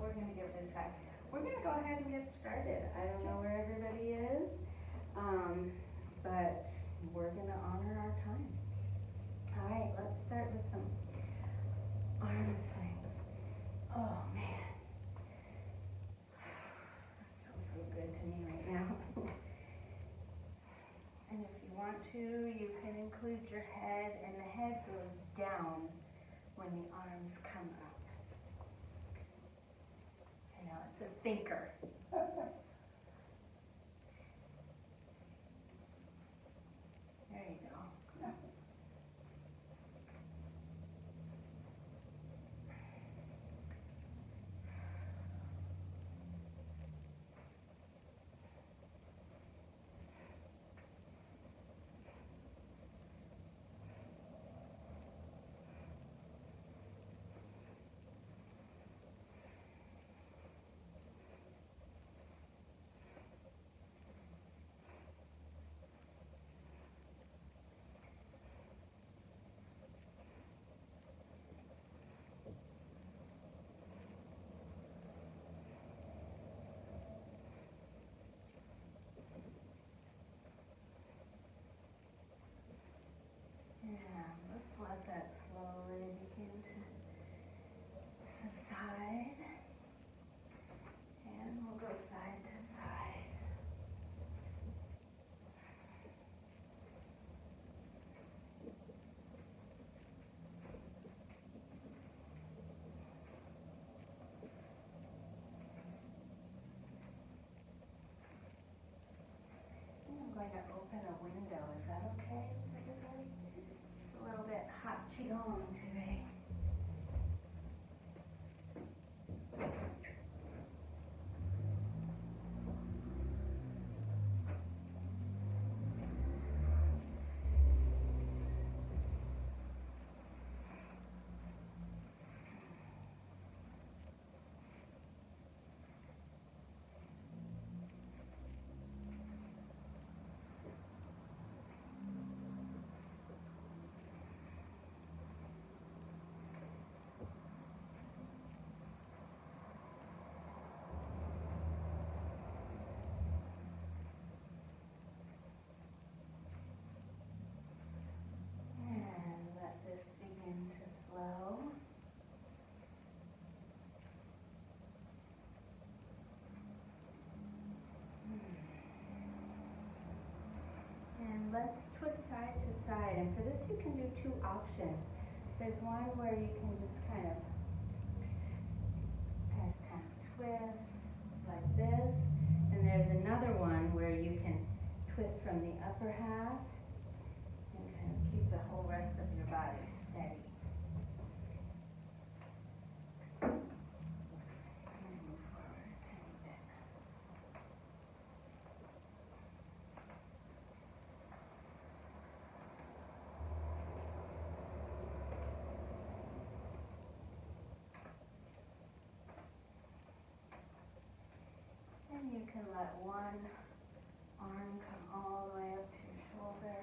we're going to give it a try. We're going to go ahead and get started. I don't know where everybody is, but we're going to honor our time. All right, let's start with some arm swings. Oh, man. This feels so good to me right now. And if you want to, you can include your head, and the head goes down when the arms come up. I know, it's a thinker. There you go. Yeah, let's let that slowly begin to subside. And we'll go side to side. I'm going to open a window. Is that okay with everybody? It's a little bit hot qigong today. And let this begin to slow. And let's twist side to side. And for this you can do two options. There's one where you can just kind of twist like this. And there's another one where you can twist from the upper half and kind of keep the whole rest of your body steady. Oops, I'm going to move forward a tiny bit. And you can let one arm come all the way up to your shoulder.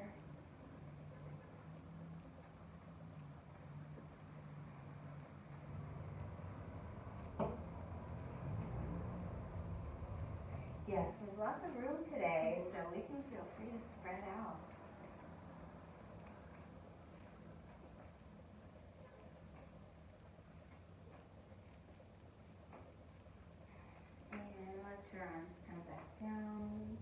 Yes, there's lots of room today, so we can feel free to spread out. And let your arms come back down.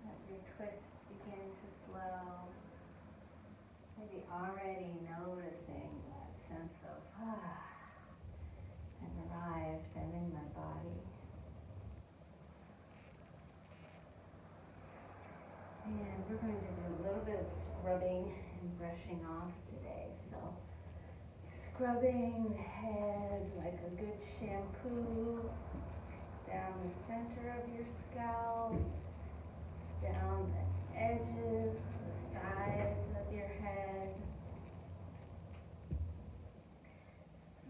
Let your twist begin to slow. Maybe already noticing that sense of, I've arrived, I'm in my body. And we're going to do a little bit of scrubbing and brushing off today. So scrubbing the head like a good shampoo, down the center of your scalp, down the edges, the sides of your head.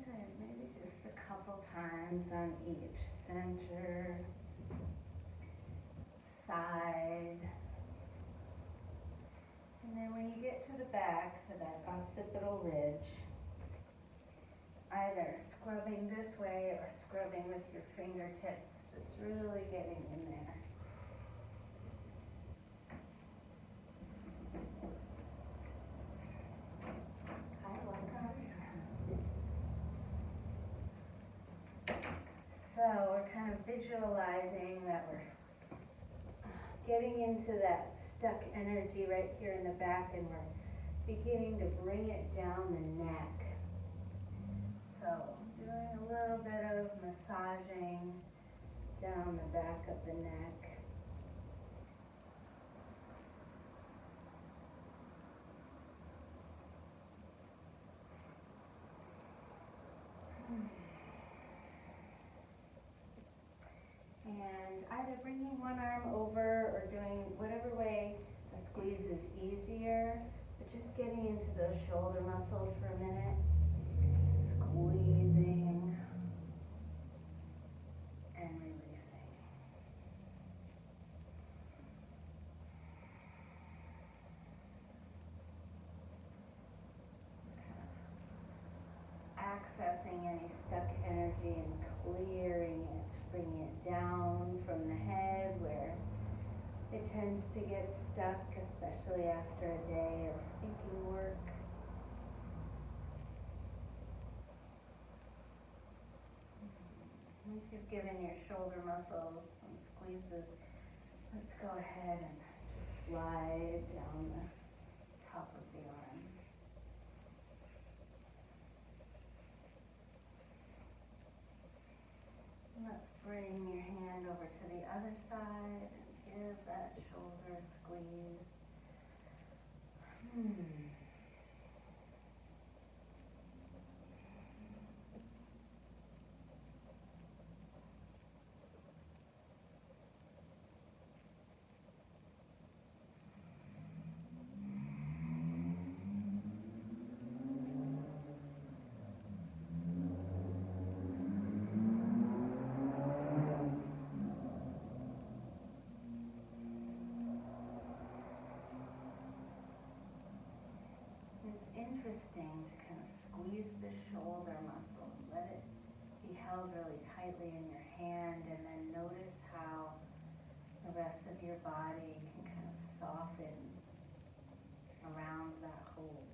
Good, maybe just a couple times on each center, side. And then when you bring it to the back, so that occipital ridge, either scrubbing this way or scrubbing with your fingertips, just really getting in there. Hi, welcome. So we're kind of visualizing that we're getting into that stuck energy right here in the back, and we're beginning to bring it down the neck. So doing a little bit of massaging down the back of the neck. And either bringing one arm over or doing whatever way a squeeze is easier, but just getting into those shoulder muscles for a minute, squeezing and releasing. Accessing any stuck energy and clearing it, bringing it down from the head where it tends to get stuck, especially after a day of thinking work. Once you've given your shoulder muscles some squeezes, let's go ahead and just slide down the top of the arm. Let's bring your hand over to the other side and give that shoulder a squeeze. It's interesting to kind of squeeze the shoulder muscle, let it be held really tightly in your hand, and then notice how the rest of your body can kind of soften around that hold.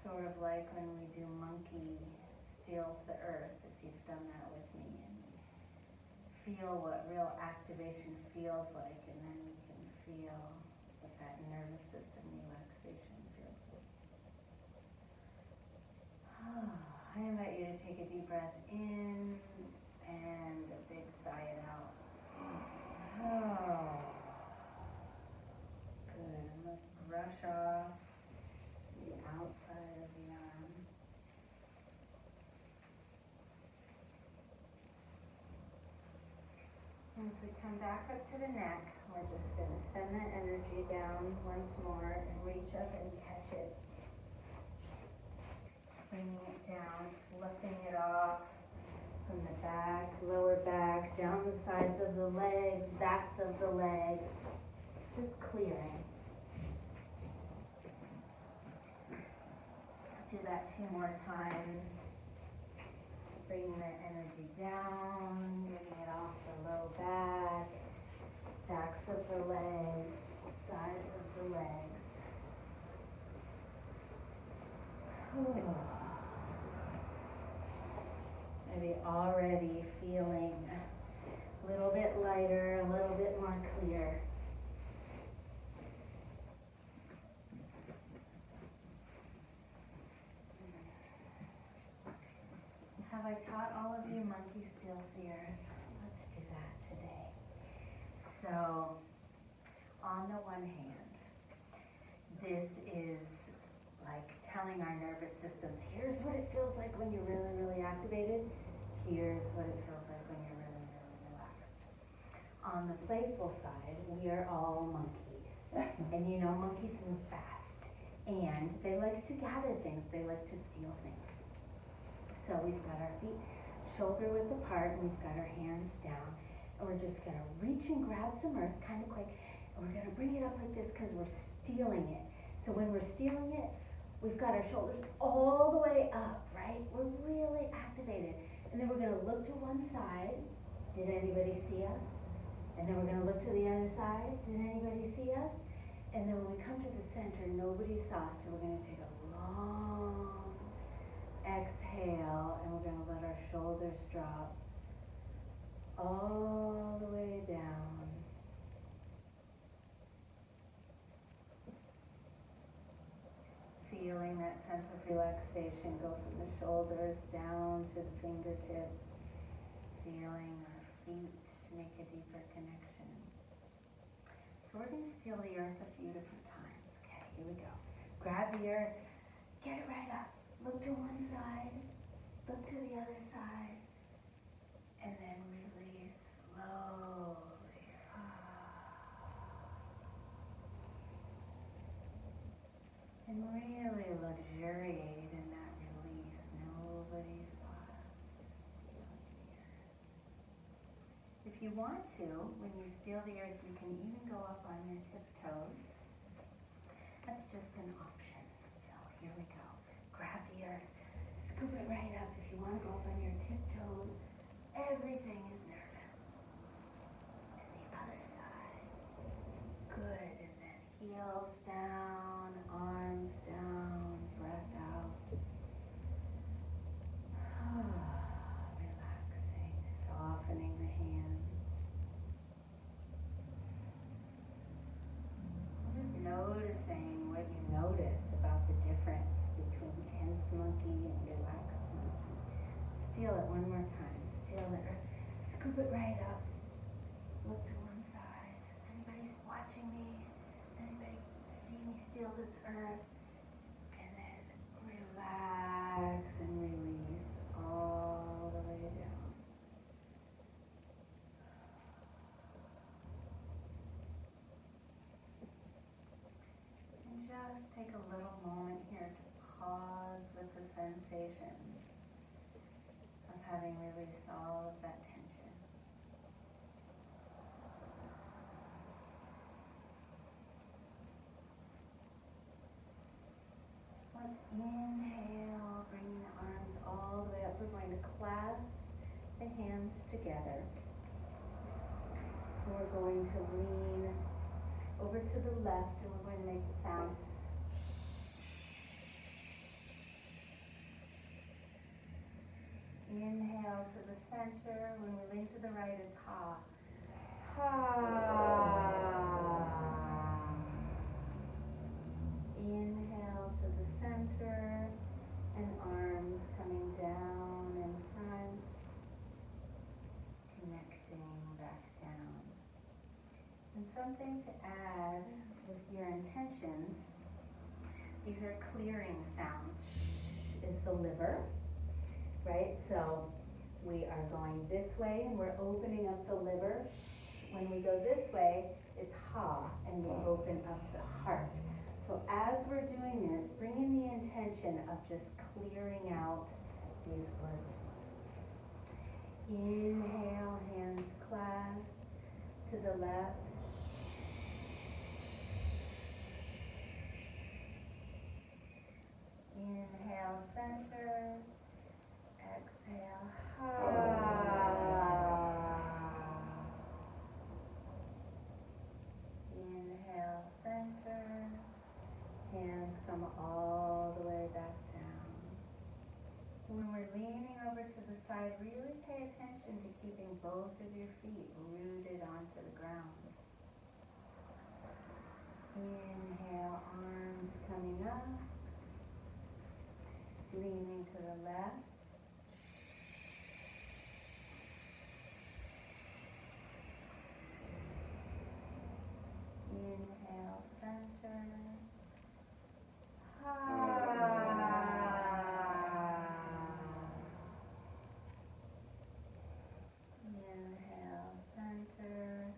Sort of like when we do monkey steals the earth, if you've done that with me, and feel what real activation feels like, and then we can feel what that nervous system relaxation feels like. I invite you to take a deep breath in and a big sigh it out. Good. And let's brush off the outside of the arm. As we come back up to the neck, we're just going to send that energy down once more and reach up and catch it. Bringing it down, sloughing it off from the back, lower back, down the sides of the legs, backs of the legs, just clearing. Do that 2 more times. Bring the energy down, getting it off the low back, backs of the legs, sides of the legs. Maybe already feeling a little bit lighter, a little bit more clear. Have I taught all of you monkey steals the earth? Let's do that today. So, on the one hand, this is like telling our nervous systems, here's what it feels like when you're really, really activated. Here's what it feels like when you're really, really relaxed. On the playful side, we are all monkeys. And you know, monkeys move fast. And they like to gather things. They like to steal things. So we've got our feet shoulder width apart, and we've got our hands down. And And we're just gonna reach and grab some earth kind of quick. And we're gonna bring it up like this because we're stealing it. So when we're stealing it, we've got our shoulders all the way up, right? We're really activated. And then we're gonna look to one side. Did anybody see us? And then we're gonna look to the other side. Did anybody see us? And then when we come to the center, nobody saw us. So we're gonna take a long exhale and we're gonna let our shoulders drop all the way down. Feeling that sense of relaxation go from the shoulders down to the fingertips. Feeling our feet make a deeper connection. So we're going to steal the earth a few different times. Okay, here we go. Grab the earth, get it right up. Look to one side, look to the other side, and then release slowly. And really luxuriate in that release. Nobody saw us stealing the earth. If you want to, when you steal the earth, you can even go up on your tiptoes. That's just an option. So here we go. Grab the earth, scoop it right up. If you want to go up on your tiptoes, everything is nervous. To the other side. Good. And then heels down, arms down, breath out. Relaxing, softening the hands. Just noticing what you notice about the difference between tense monkey and relaxed monkey. Steal it one more time. Steal it. Scoop it right up. Look to one side. Is anybody watching me? Does anybody see me steal this earth? And then relax and release all the way down. And just take a little moment here to pause with the sensations of having released all of that tension. Let's inhale, bringing the arms all the way up. We're going to clasp the hands together. So we're going to lean over to the left and we're going to make the sound. Inhale to the center. When we lean to the right, it's ha. Ha. Inhale to the center and arms coming down in front, connecting back down. And something to add with your intentions, these are clearing sounds. Is the liver, right? So we are going this way and we're opening up the liver. When we go this way, it's ha, and we open up the heart. So as we're doing this, bring in the intention of just clearing out these words. Inhale, hands clasped to the left. Inhale, center. Exhale, Inhale, center. Hands come all the way back down. When we're leaning over to the side, really pay attention to keeping both of your feet rooted onto the ground. Inhale, arms coming up. Leaning to the left. Inhale, center. Inhale, center.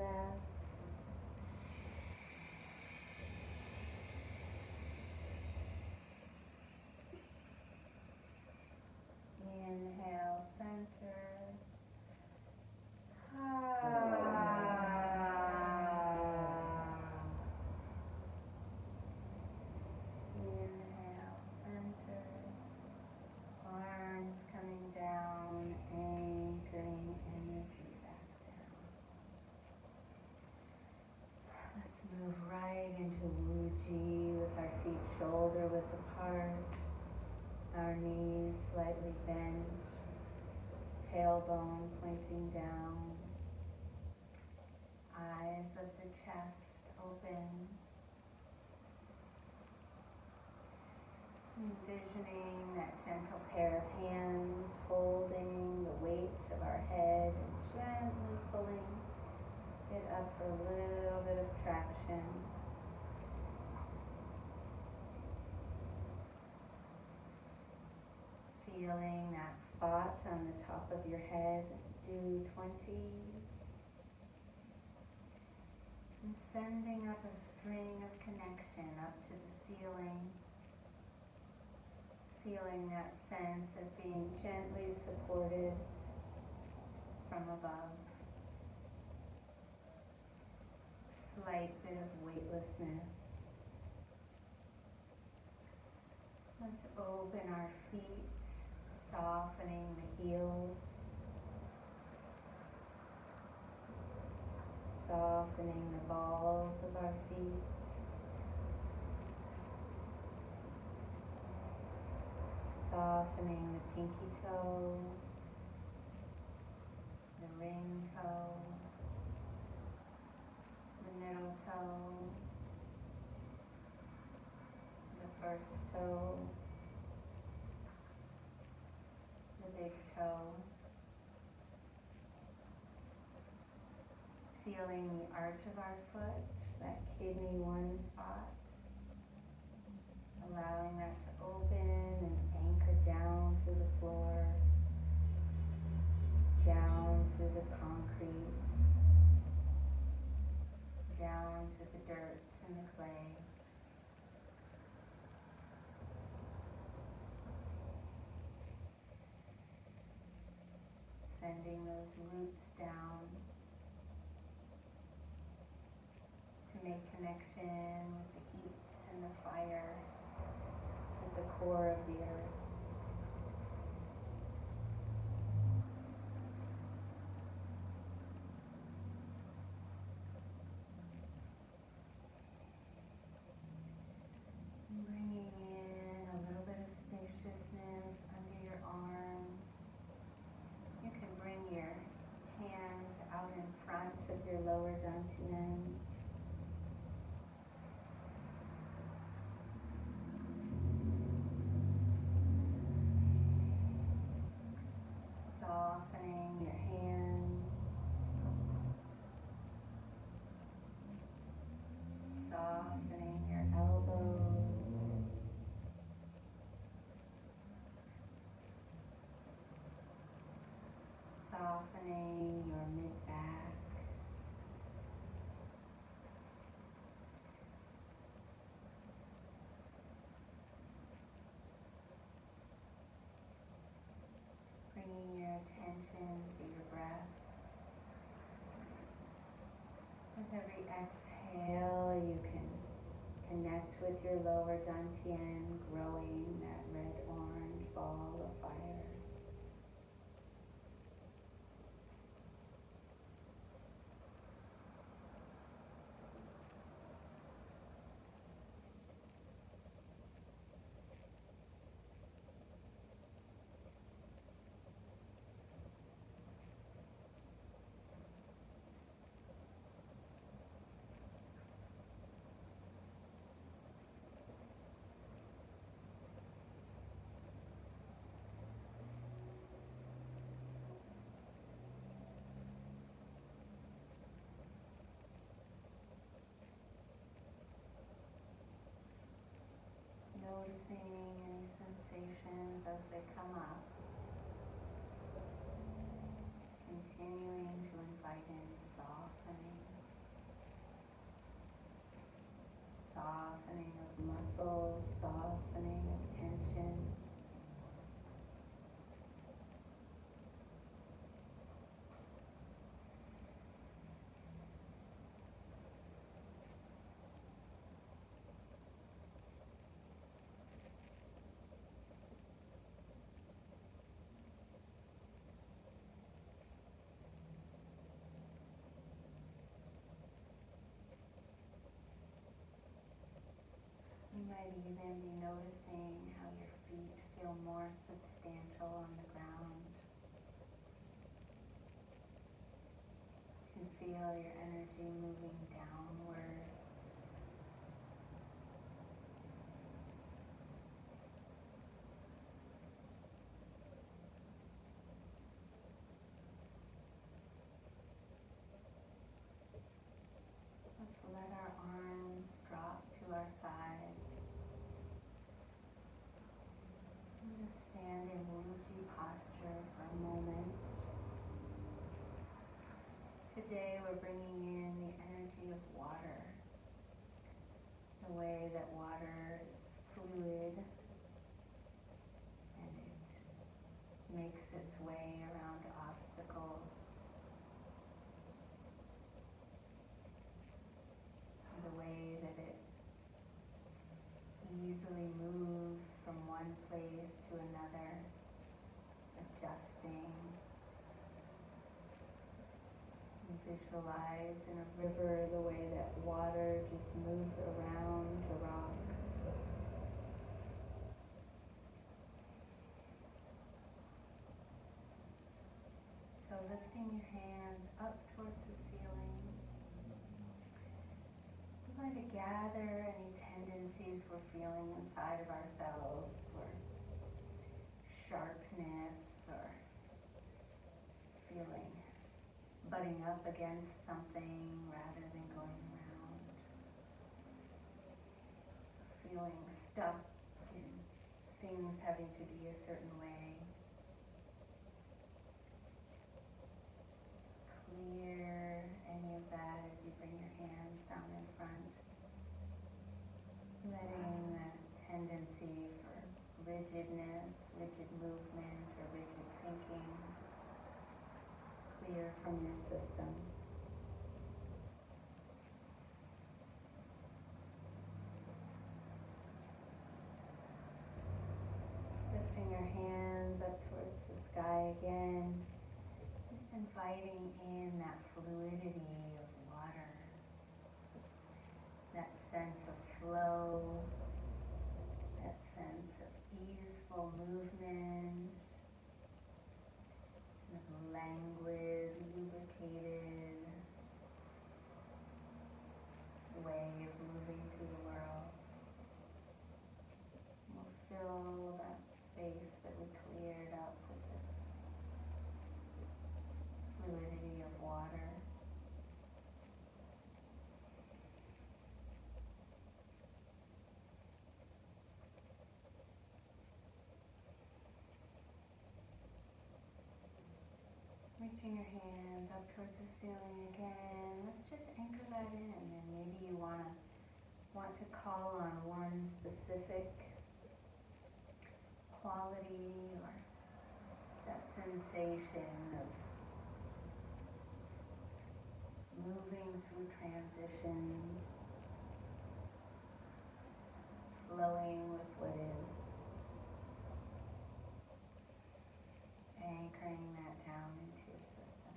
breath. Inhale, center. Inhale, center. Arms coming down, anchoring energy back down. Let's move right into wuji with our feet shoulder width apart, our knees slightly bent, tailbone pointing down, eyes of the chest open. Envisioning that gentle pair of hands holding the weight of our head and gently pulling it up for a little bit of traction. Feeling that spot on the top of your head, do 20. And sending up a string of connection up to the ceiling. Feeling that sense of being gently supported from above. Slight bit of weightlessness. Let's open our feet, softening the heels, softening the balls of our feet. Softening the pinky toe, the ring toe, the middle toe, the first toe, the big toe. Feeling the arch of our foot, that kidney one spot. Allowing that to open and anchor down through the floor, down through the concrete, down through the dirt and the clay. Sending those roots down to make connection with the heat and the fire. The core of the earth. Bringing in a little bit of spaciousness under your arms. You can bring your hands out in front of your lower dantian. Softening your hands, softening your elbows, softening your mid-back, bringing your attention to your breath. With every exhale, you can connect with your lower dantian, growing that red-orange ball of fire. Noticing any sensations as they come up. Continuing to invite in softening. might even be noticing how your feet feel more substantial on the ground. You can feel your energy moving downward. Let's let our arms drop to our sides. And just stand in wuji posture for a moment. Today we're bringing in the energy of water. The way that water is fluid and it makes its way around obstacles. The way that it easily moves from one place to another, adjusting. You visualize in a river the way that water just moves around a rock. So lifting your hands up towards the ceiling. We're going to gather any tendencies we're feeling inside of ourselves for sharpness or feeling butting up against something rather than going around. Feeling stuck in things having to be a certain way. Just clear any of that as you bring your hands down in front. Letting the tendency for rigidness, rigid movement, or rigid thinking clear from your system. Lifting our hands up towards the sky again, just inviting in that fluidity of water, that sense of flow, that sense of easeful movement, kind of languid, lubricated way of moving through the world. We'll fill that space that we cleared up with this fluidity of water. Reaching your hands up towards the ceiling again. Let's just anchor that in, and maybe you want to call on one specific quality or just that sensation of moving through transitions, flowing with what is, anchoring that down into your system.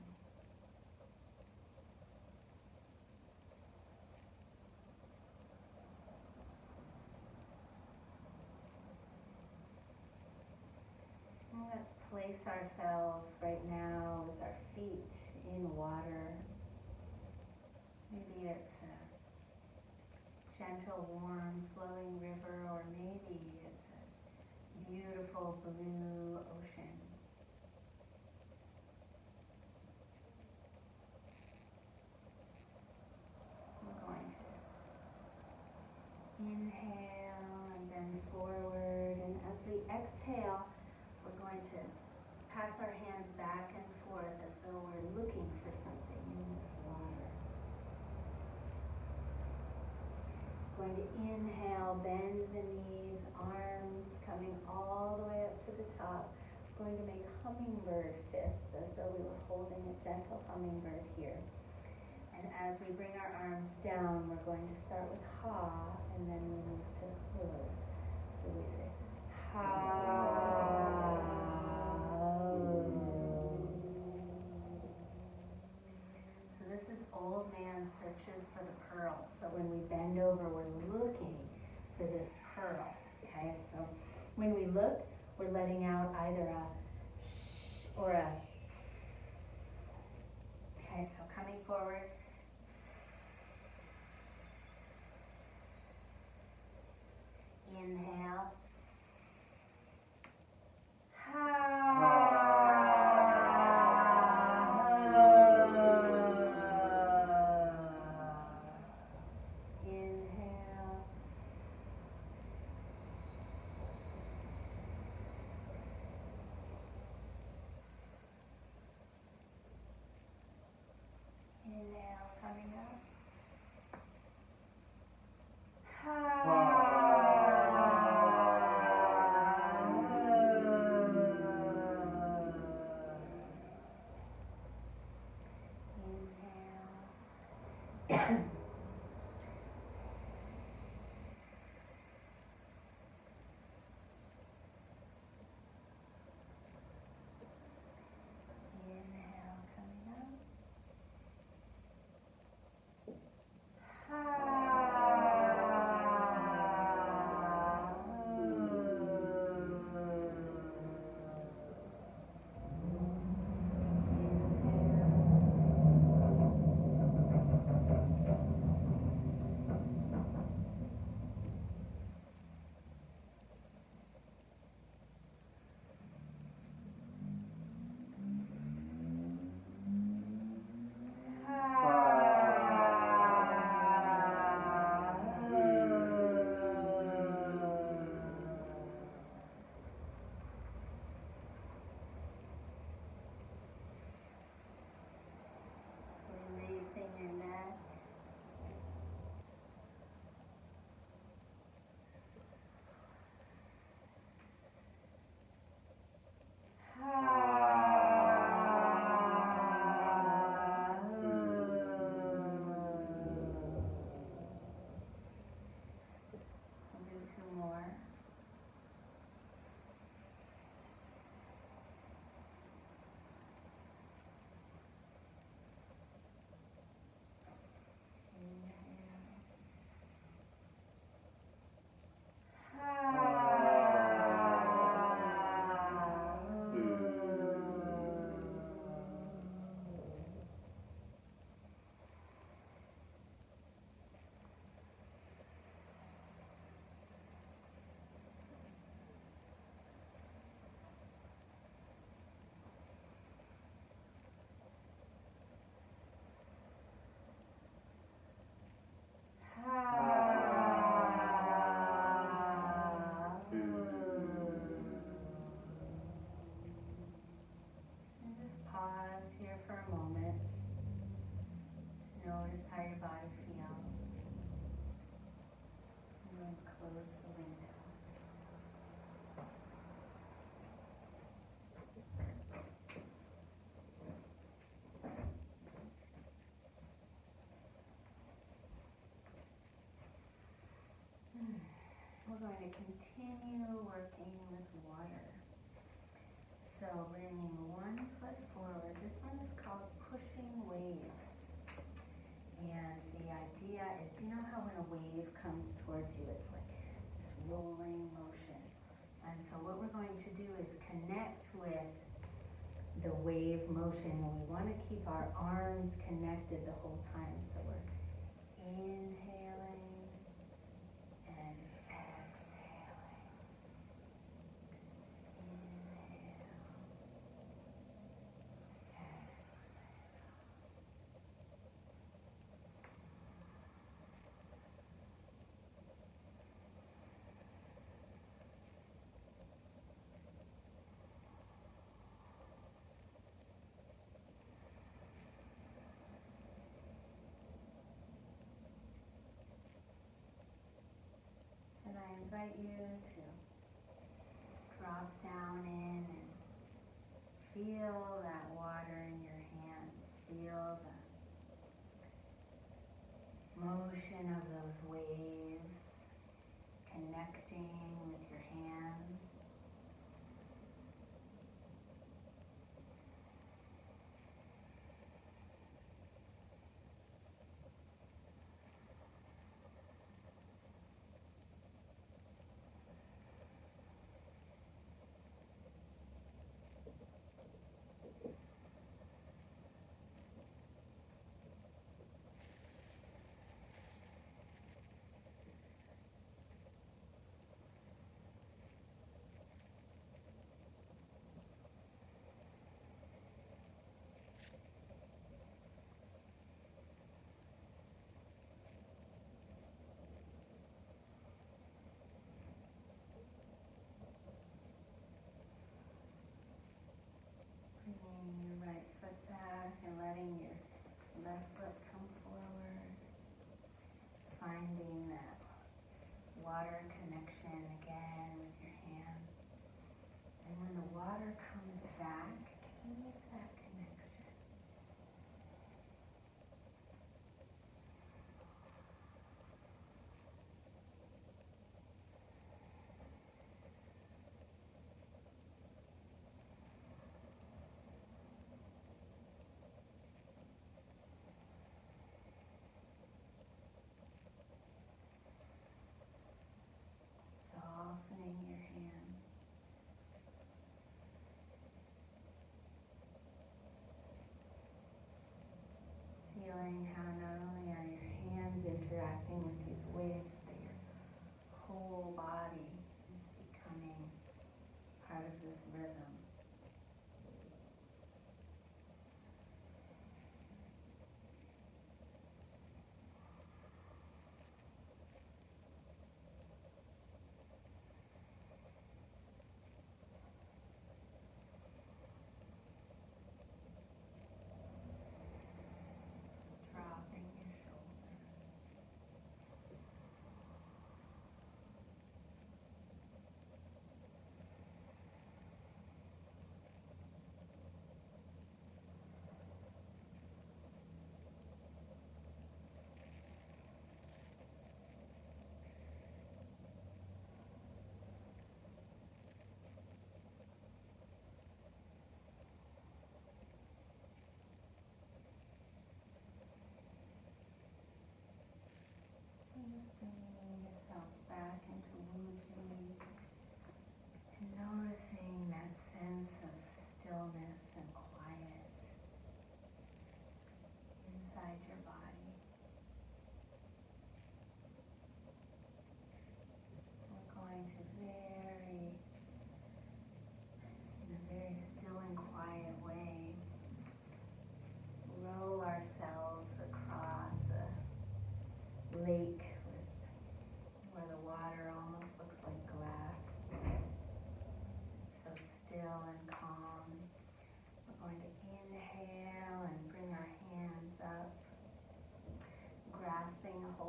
And let's place ourselves right now with our feet in water. Maybe it's a gentle, warm, flowing river, or maybe it's a beautiful blue ocean. We're going to inhale and bend forward, and as we exhale, we're going to pass our hands back and forth as though we're looking for something in this water. Going to inhale, bend the knees, arms coming all the way up to the top. Going to make hummingbird fists as though we were holding a gentle hummingbird here. And as we bring our arms down, we're going to start with ha, and then we move to hu. So we say ha. So this is old man searches for the pearl. So when we bend over, we're looking for this pearl. Okay, so when we look, we're letting out either a sh or a s. Okay, so coming forward. Inhale. Inhale. Inhale, coming up. Inhale. Inhale, coming up. Releasing your neck. We'll do two more. And just pause here for a moment. Notice how your body feels. And then close the window. We're going to continue working with water. So bringing one foot forward. This one is called pushing waves. And the idea is, you know how when a wave comes towards you, it's like this rolling motion. And so what we're going to do is connect with the wave motion, and we want to keep our arms connected the whole time. So we're inhaling and exhaling. Inhale, exhale. And I invite you to drop down in and feel that water in your hands. Feel the motion of those waves connecting with your hands.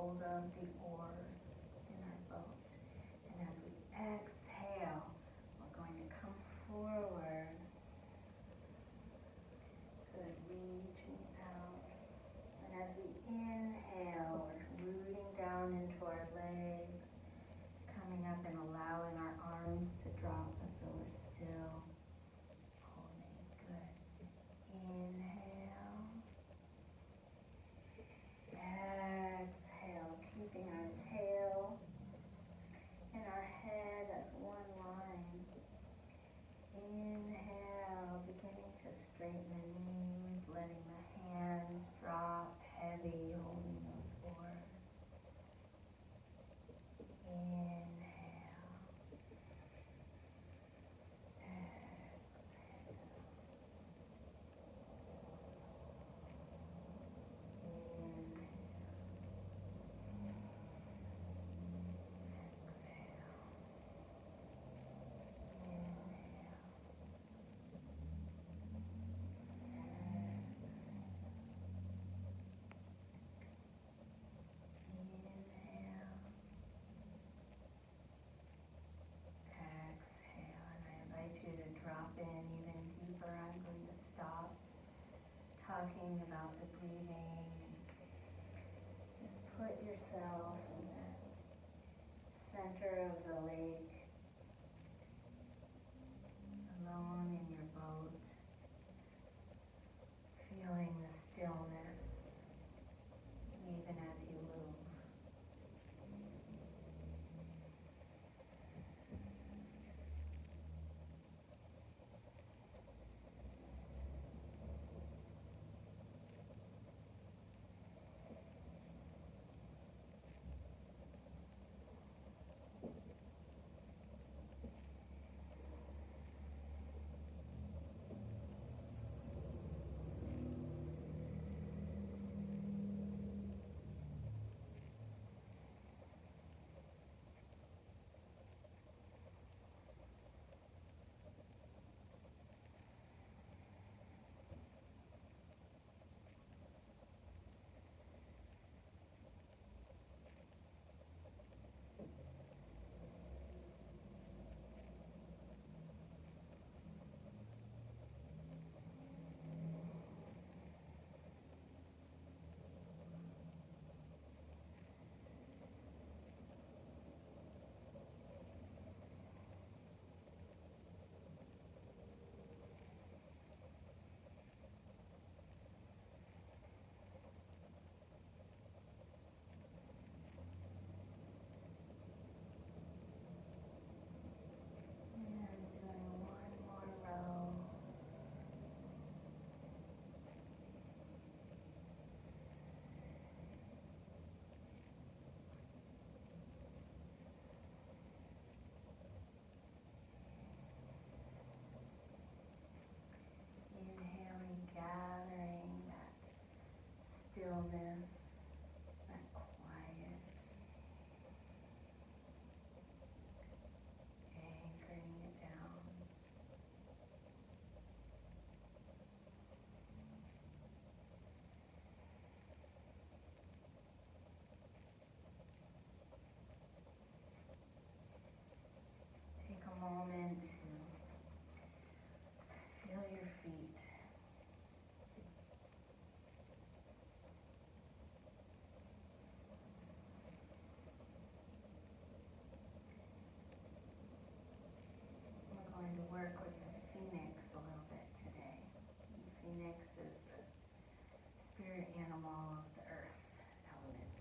hold of the oars in our boat. And as we exhale, we're going to come forward. Good, reaching out. And as we inhale, we're rooting down into our legs, coming up and allowing our arms to drop as though we're still holding. Good. Inhale. Exhale, keeping our tail and our head as one line. Inhale, beginning to straighten the knees, letting the hands drop heavy, holding those oars. Inhale. Exhale. Drop in even deeper. I'm going to stop talking about the breathing. Just put yourself in the center of the lake, alone in your boat, feeling the stillness even as you move. Stillness, that quiet, anchoring it down. Take a moment to feel your feet. Going to work with the phoenix a little bit today. The phoenix is the spirit animal of the earth element.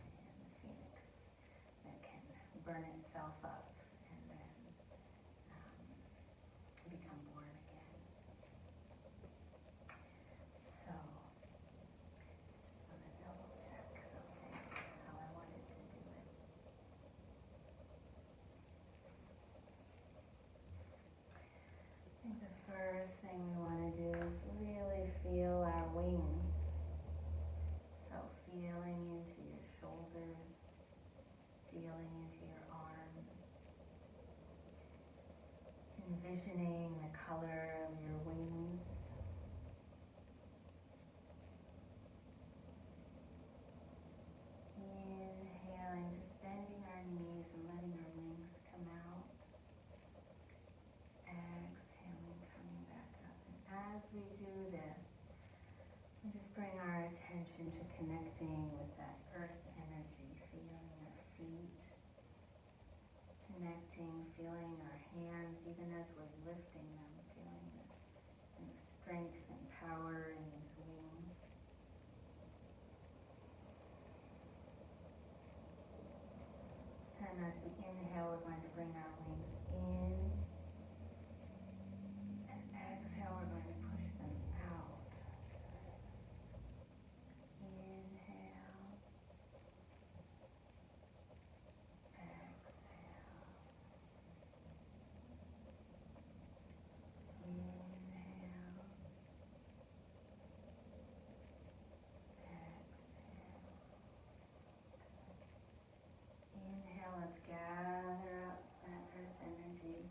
And the phoenix that can burn itself up and then become born again. So, just want to double check something, how I wanted to do it. I think the first thing we want to do is really feel our wings. So feeling into your shoulders, feeling into your arms, envisioning the color of your wings. as we inhale, we're going to bring our wings in. And exhale, we're going to push them out. Inhale. Exhale. Inhale. Inhale, let's gather up that earth energy,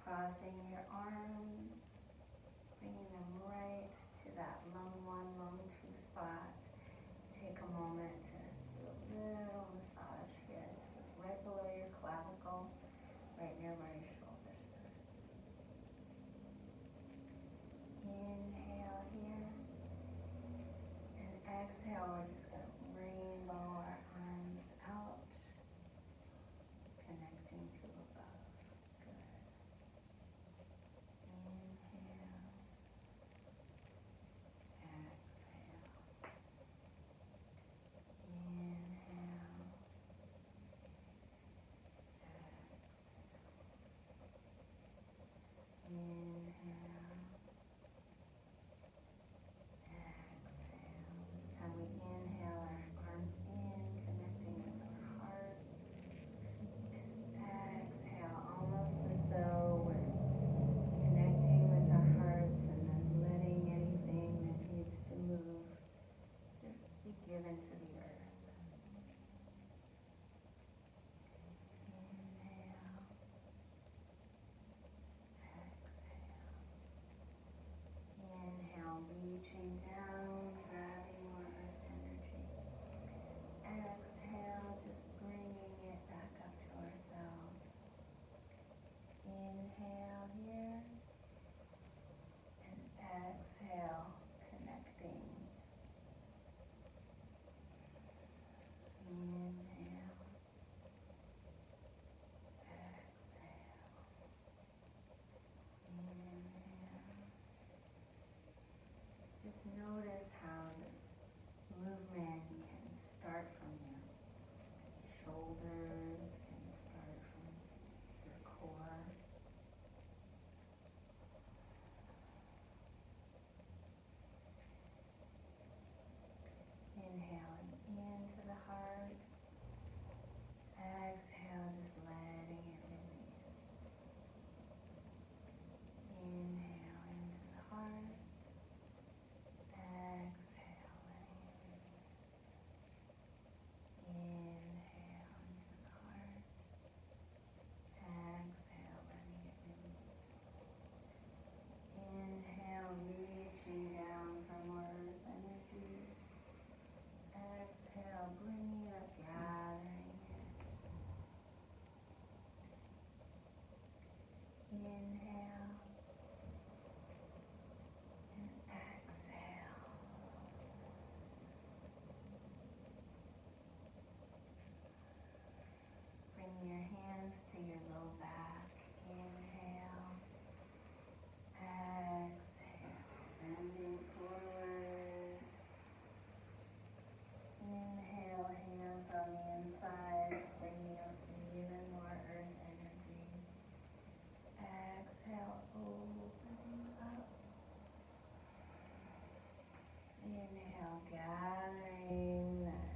crossing your arms, bringing them right to that lung 1, lung 2 spot. Take a moment to do a little massage here. This is right below your clavicle, right near where your shoulder starts. Inhale here, and exhale, we're just going to rainbow our arms out, connecting to above. Good. Inhale. Exhale. Inhale. Exhale. Inhale. Exhale. This time we inhale our arms in, connecting with our hearts. Exhale, almost as though we're connecting with our hearts and then letting anything that needs to move just be given to the earth. Inhale. Exhale. Inhale, reaching down, grabbing more earth energy. Exhale, just bringing it back up to ourselves. Inhale here, and exhale, connecting. Inhale, exhale, inhale. Just notice how this movement can start from your shoulders, can start from your core. Inhaling into the heart. Exhale, just letting it release. Inhale into the heart. Exhale, letting it release. Inhale into the heart. Exhale, letting it release. Inhale, reaching down for more earth energy. Exhale, bringing it up, gathering it. Inhale. And exhale. Bring your hands to your low back. Inhale. Exhale. Bending forward. Inhale, hands on the inside, bringing up even more earth energy. Exhale, opening up. Inhale, gathering that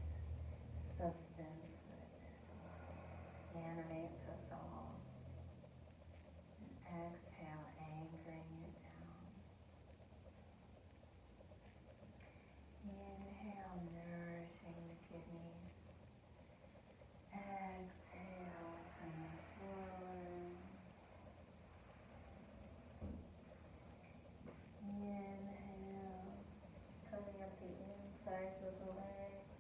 substance that animates us all. And exhale, anchoring it down. Inhale, nourishing the kidneys. Exhale, coming forward. Inhale, coming up the insides of the legs.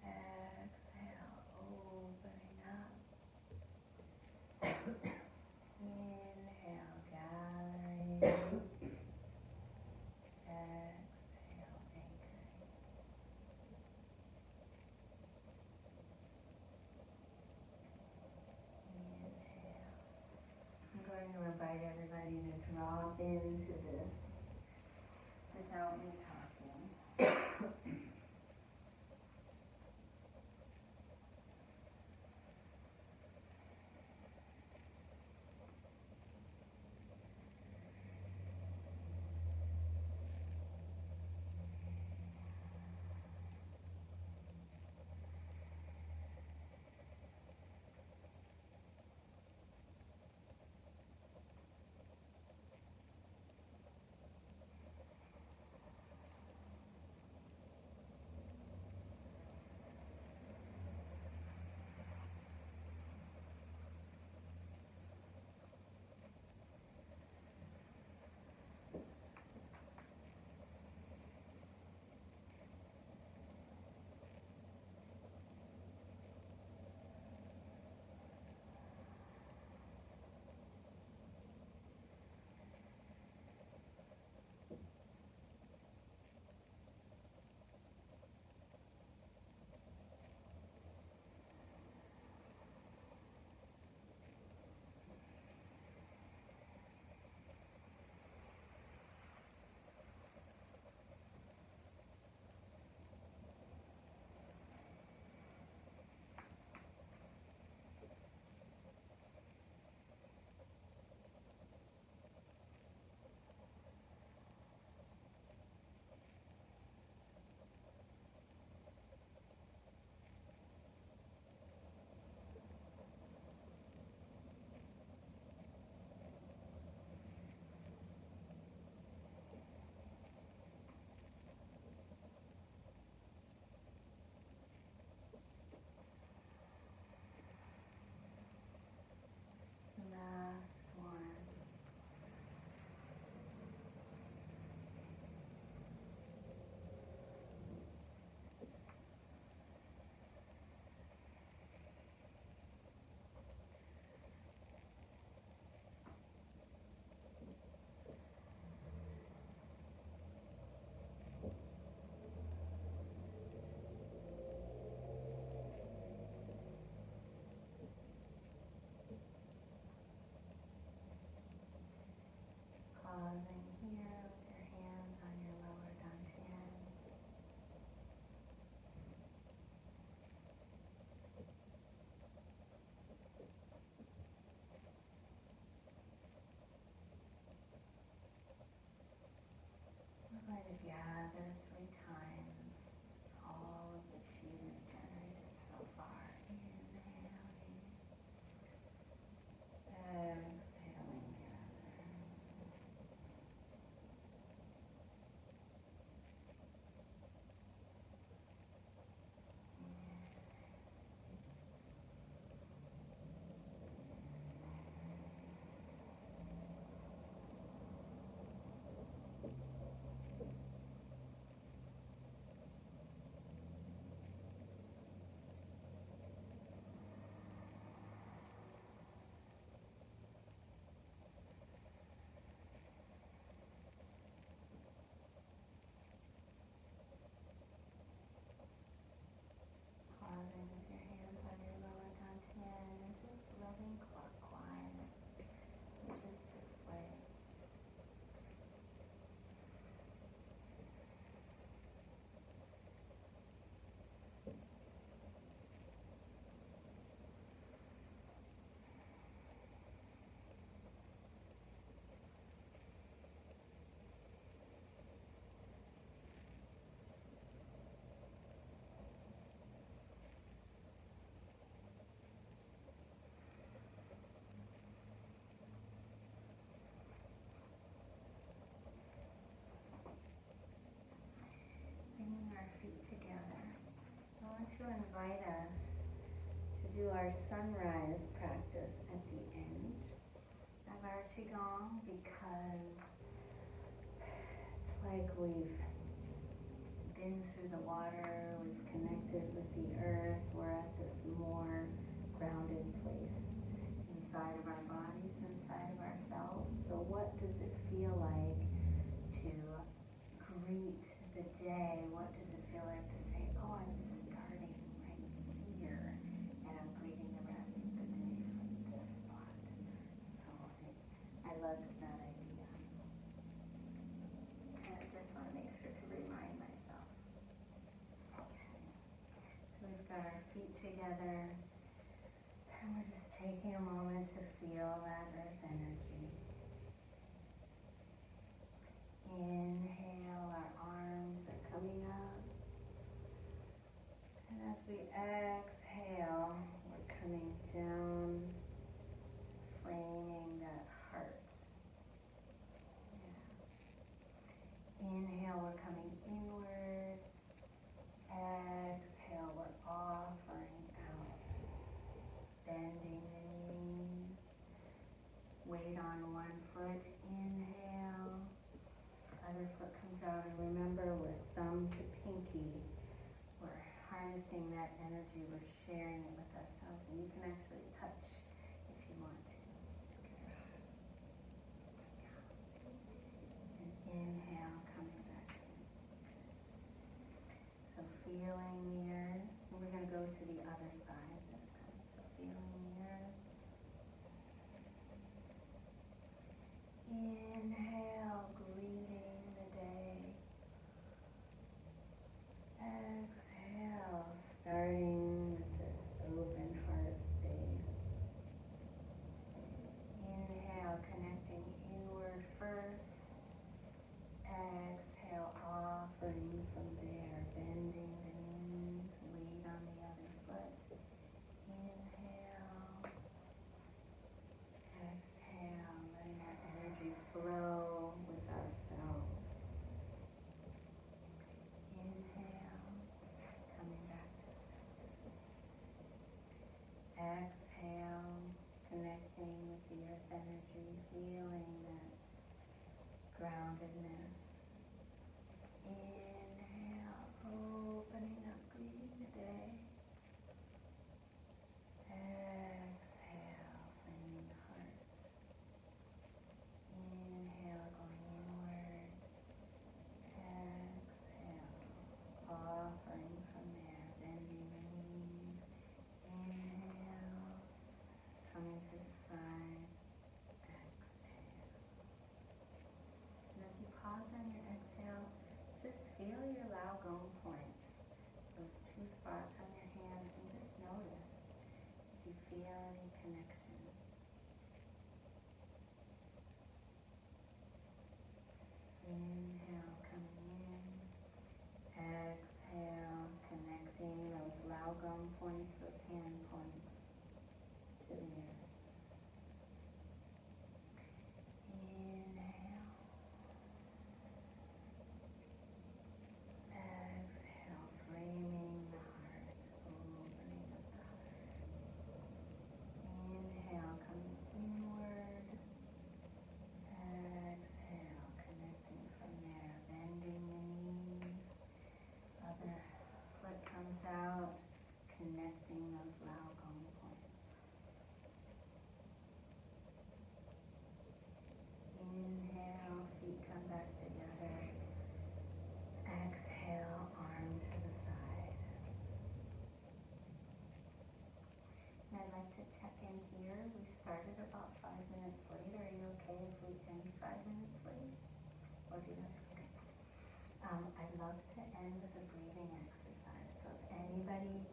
Exhale, opening up. Inhale, gathering. Exhale, anchoring. Inhale. I'm going to invite everybody to drop into this without me talking. invite us to do our sunrise practice at the end of our qigong, because it's like we've been through the water, we've connected with the earth, we're at this more grounded place inside of our bodies, inside of ourselves. So what does it feel like to greet the day? What does it feel like to say, oh, I'm starting right here, and I'm greeting the rest of the day from this spot? So I love that idea. And I just want to make sure to remind myself. Okay. So we've got our feet together, and we're just taking a moment to feel that earth energy. Inhale, our arms are coming up. And as we exhale, we're coming down, framing that heart. Yeah. Inhale, we're coming inward. Exhale, we're offering out. Bending the knees. Weight on one foot. Inhale. Other foot comes out, and remember, we're thumb to pinky. We're harnessing that energy, we're sharing it with ourselves, and you can actually touch if you want to. And inhale, coming back in. So feeling the earth, and we're going to go to the other side this time. So feeling the earth. Inhale, greeting the day. Exhale, starting with this open heart space. Inhale, connecting inward first. Exhale, offering from there, bending the knees, weight on the other foot. Inhale. Exhale, letting our energy flow with ourselves. Inhale, coming back to center. Exhale, connecting with the earth energy, feeling that groundedness. Inhale, opening up, greeting the day. Exhale, flaming the heart. Inhale, going inward. Exhale, offering from there, bending the knees. Inhale, coming to the side. Exhale. And as you pause on your exhale, just feel your Lao Gong points, those two spots on your hands, and just notice if you feel any connection. Inhale, coming in. Exhale, connecting those Lao Gong points, those hand points to the earth. Inhale. Exhale, framing the heart, opening up the heart. Inhale, coming inward. Exhale, connecting from there, bending the knees. Other foot comes out, connecting those Lao Gong points. Inhale, feet come back together. Exhale, arm to the side. And I'd like to check in here. We started about 5 minutes late. Are you okay if we end 5 minutes late? Or do you have to? Okay. I'd love to end with a breathing exercise. So if anybody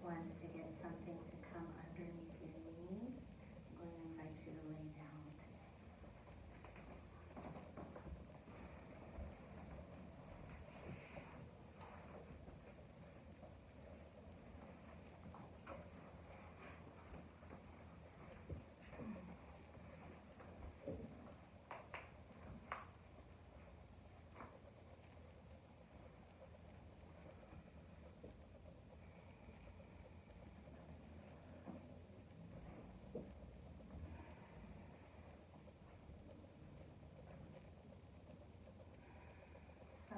wants to get something to come underneath your knees, I'm going to invite you to lay down today.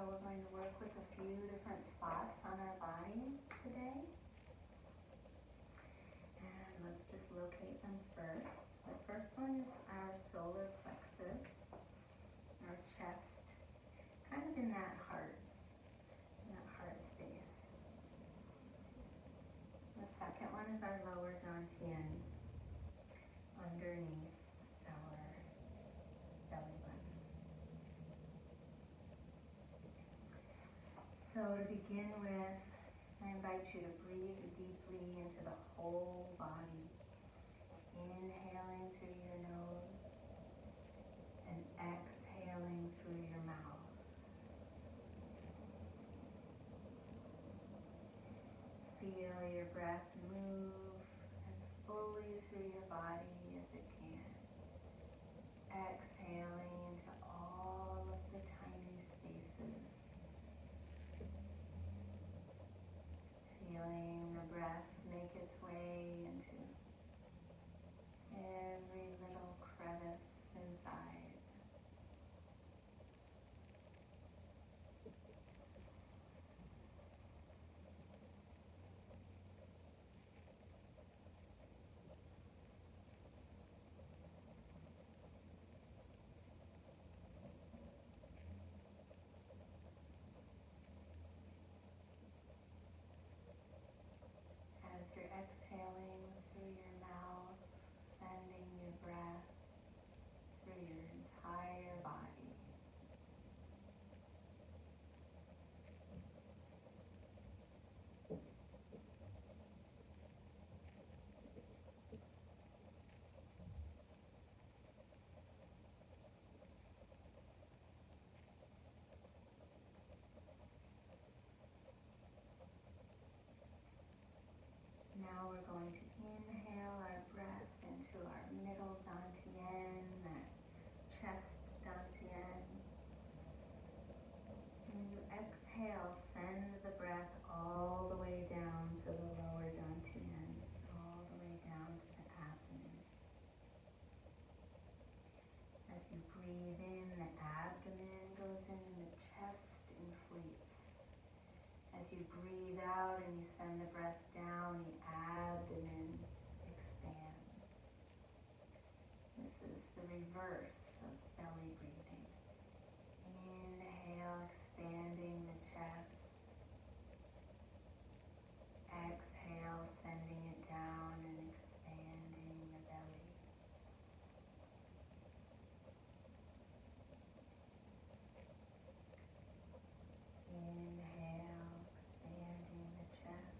we're going to work with a few different spots on our body today. And let's just locate them first. The first one is our solar plexus, our chest, kind of in that heart space. The second one is our lower dantian, underneath our belly button. So to begin with, I invite you to breathe deeply into the whole body, inhaling through your nose and exhaling through your mouth. Feel your breath move as fully through your body as it can, exhaling into all of the tiny spaces. Feeling the breath make its way into every little crevice inside. As you're exhaling through your mouth, sending your breath through your entire body. Now we're going to inhale our breath into our middle dantian, that chest dantian. And you exhale, send the breath all the way down to the lower dantian, all the way down to the abdomen. As you breathe in, the abdomen goes in, the chest inflates. As you breathe out and you send the breath down, the abdomen expands. This is the reverse of belly breathing. Inhale, expanding the chest. Exhale, sending it down and expanding the belly. Inhale, expanding the chest.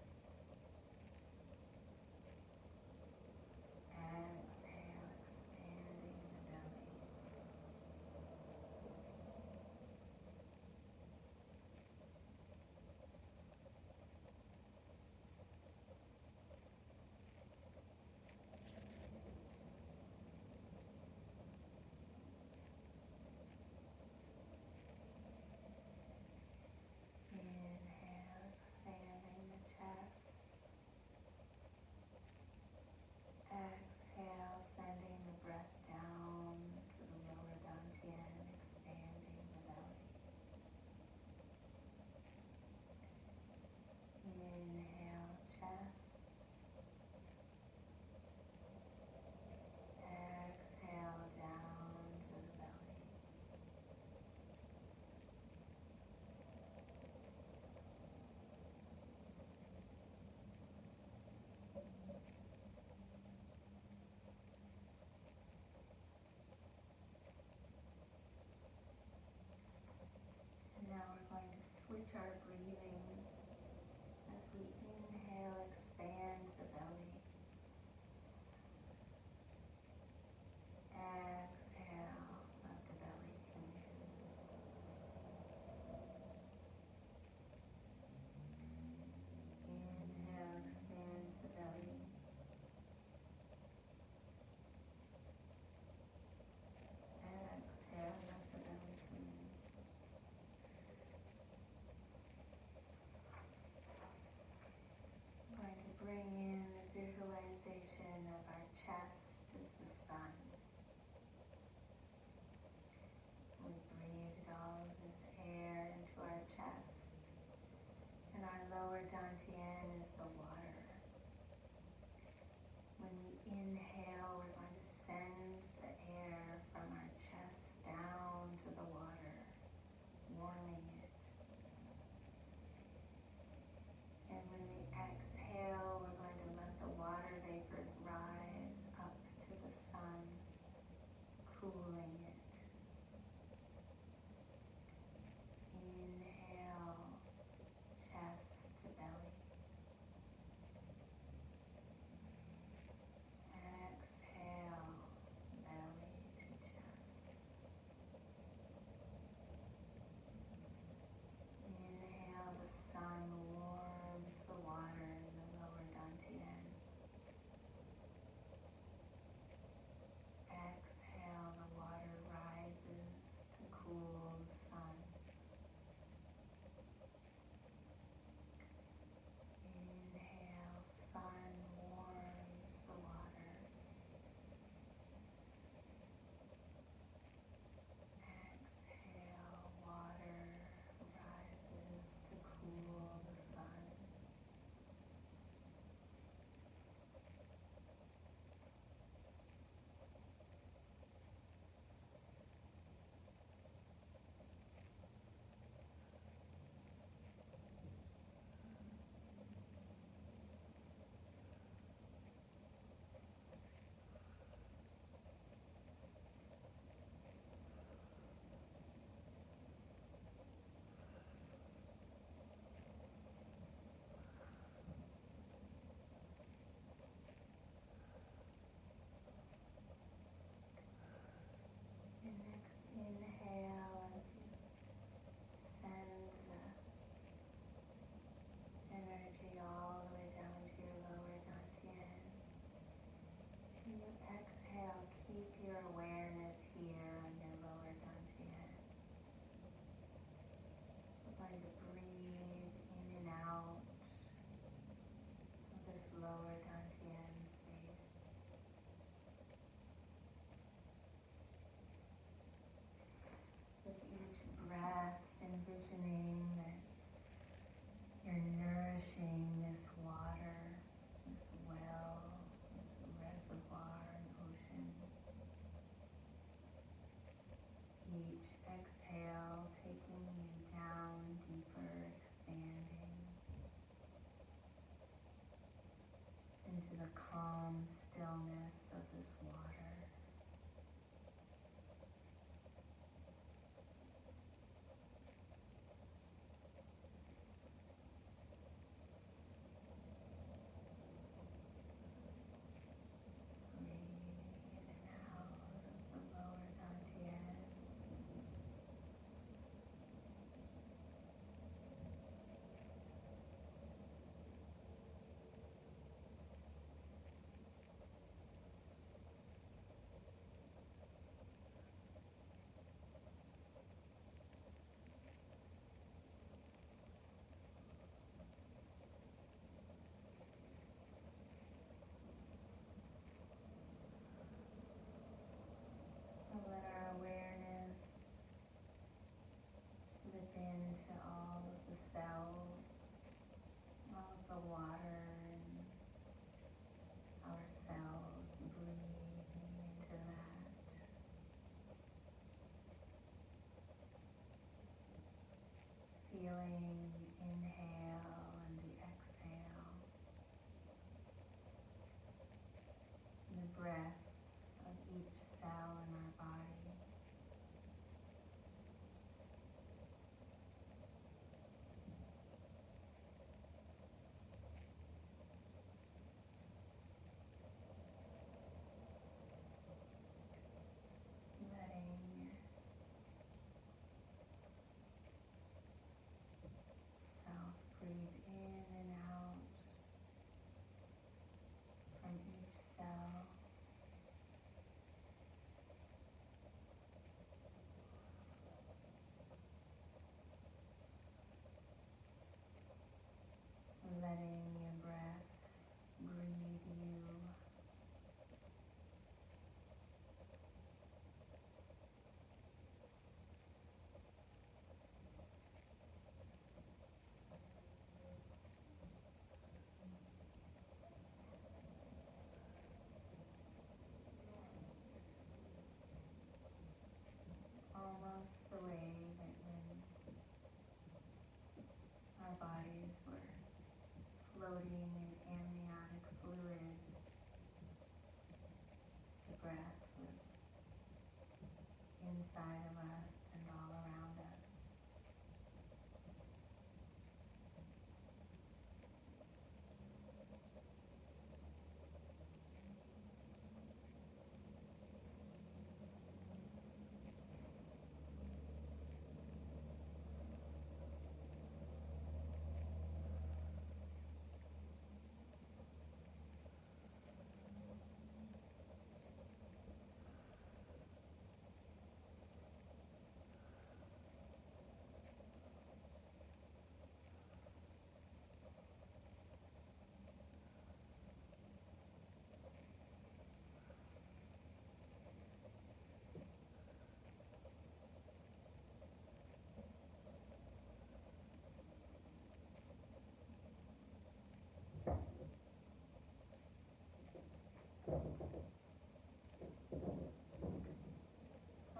Exhale, expanding the belly. calm stillness of this water. Breathe in and out of the lower dantian. And let our awareness slip into all of the cells, all of the water in our cells, breathing into that. Feeling the inhale and the exhale, the breath of each cell in our body. Letting self breathe in and out from each cell. Letting your breath breathe you. Almost the way that when our bodies were floating in amniotic fluid, the breath was inside of us and all around us.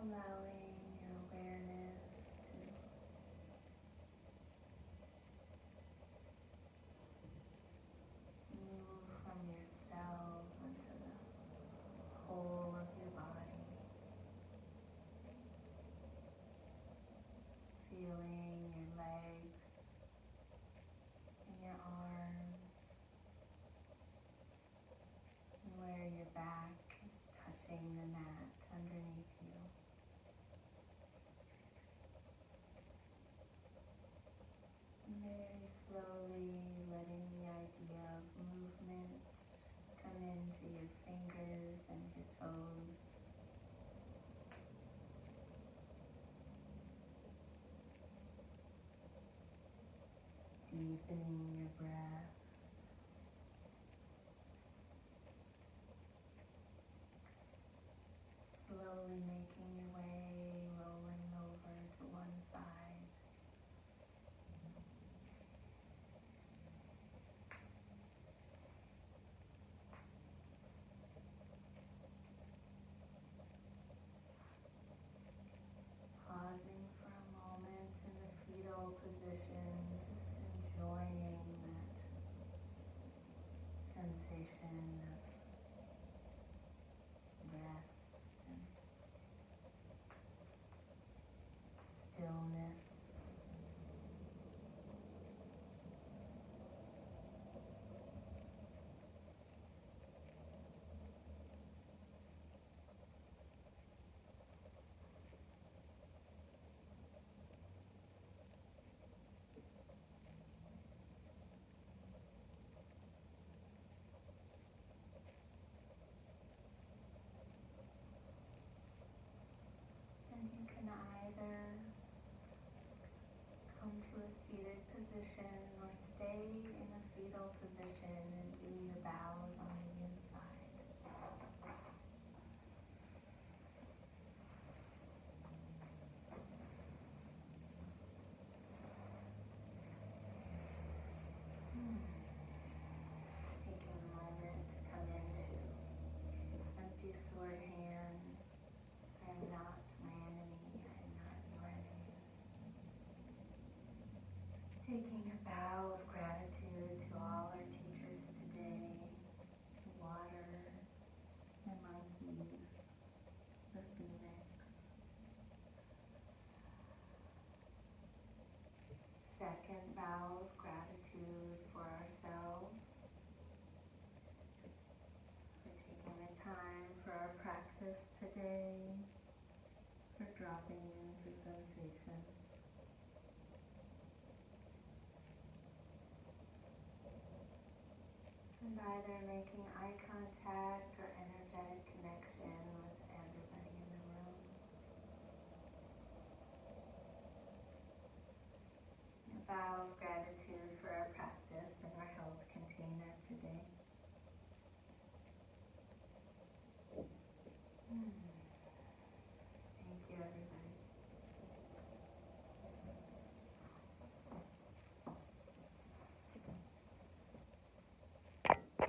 Allowing your awareness to move from your cells into the whole of your body, feeling your legs and your arms, and where your back is touching the mat underneath you. Very slowly letting the idea of movement come into your fingers and your toes. Deepening your breath. Slowly making your way, rolling over to one side. Pausing for a moment in the fetal position, just enjoying that sensation of rest and stillness. And you can either come to a seated position or stay in a fetal position and do your bows on the inside. Taking a moment to come into empty sword hand. I am not my enemy, I am not your enemy. Taking a bow of gratitude to all our teachers today, to water and monkeys, the phoenix. Second bow of gratitude for ourselves, for taking the time for our practice today, for dropping into sensations. And either making eye contact or energetic